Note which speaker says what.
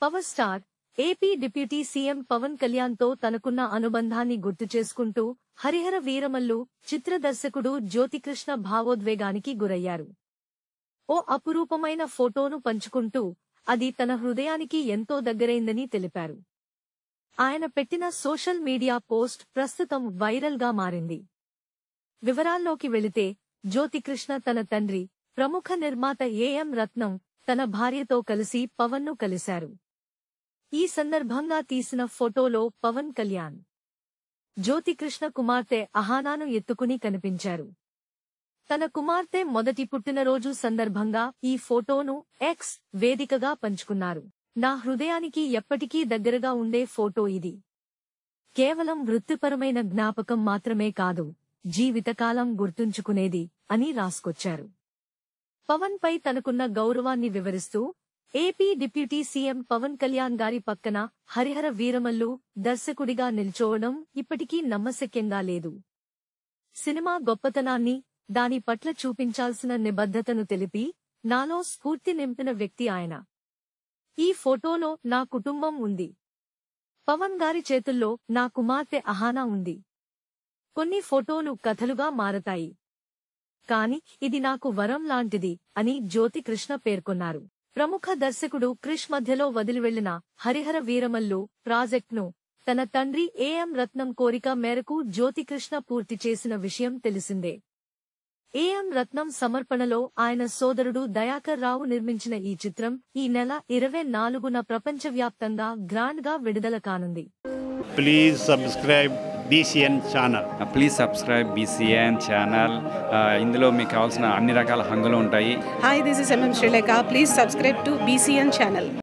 Speaker 1: Power star AP deputy CM Pawan Kalyan తో తనకున్న అనుబంధాన్ని గుర్తు చేసుకుంటూ హరిహర వీరమల్లు చిత్ర దర్శకుడు జ్యోతికృష్ణ భావోద్వేగానికి గురయ్యారు. ఓ అపురూపమైన ఫోటోను పంచుకుంటూ అది తన హృదయానికి ఎంతో దగ్గరైందని తెలిపారు. ఆయన పెట్టిన సోషల్ మీడియా పోస్ట్ ప్రస్తుతం వైరల్ గా మారింది. వివరాల్లోకి వెళితే జ్యోతికృష్ణ తన తండ్రి ప్రముఖ నిర్మాత ఏఎం రత్నం తన భార్యతో కలిసి పవన్ను కలిశారు. ఈ సందర్భంగా తీసిన ఫోటోలో పవన్ కళ్యాణ్ జ్యోతికృష్ణ కుమార్తె అహానాను ఎత్తుకుని కనిపించారు. తన కుమార్తె మొదటి పుట్టినరోజు సందర్భంగా ఈ ఫోటోను ఎక్స్ వేదికగా పంచుకున్నారు. నా హృదయానికి ఎప్పటికీ దగ్గరగా ఉండే ఫోటో ఇది. కేవలం వృత్తిపరమైన జ్ఞాపకం మాత్రమే కాదు, జీవితకాలం గుర్తుంచుకునేది అని రాసుకొచ్చారు. పవన్ పై తనకున్న గౌరవాన్ని వివరిస్తూ AP deputy CM Pawan Kalyan గారి పక్కన హరిహర వీరమల్లు దర్శకుడిగా నిల్చోవడం ఇప్పటికీ నమ్మశక్యంగా లేదు. సినిమా గొప్పతనాన్ని, దాని పట్ల చూపించాల్సిన నిబద్ధతను తెలిపి నాలో స్ఫూర్తి నింపిన వ్యక్తి ఆయన. ఈ ఫోటోలో నా కుటుంబం ఉంది. పవన్ గారి చేతుల్లో నా కుమార్తె అహానా ఉంది. కొన్ని ఫోటోలు కథలుగా మారతాయి, కాని ఇది నాకు వరం లాంటిది అని జ్యోతికృష్ణ పేర్కొన్నారు. ప్రముఖ దర్శకుడు క్రిష్ మధ్యలో వదిలివెళ్లిన హరిహర వీరమల్లు ప్రాజెక్ట్ను తన తండ్రి ఏఎం రత్నం కోరిక మేరకు జ్యోతికృష్ణ పూర్తి చేసిన విషయం తెలిసిందే. ఏఎం రత్నం సమర్పణలో ఆయన సోదరుడు దయాకర్ రావు నిర్మించిన ఈ చిత్రం ఈ నెల 24న ప్రపంచవ్యాప్తంగా గ్రాండ్ గా విడుదల కానుంది.
Speaker 2: Please subscribe BCN channel.
Speaker 3: Please subscribe BCN channel. ఇందులో మీకు కావాల్సిన అన్ని రకాల హంగులు ఉంటాయి.
Speaker 4: Hi, this is MM Sri Lanka. Please subscribe to BCN channel.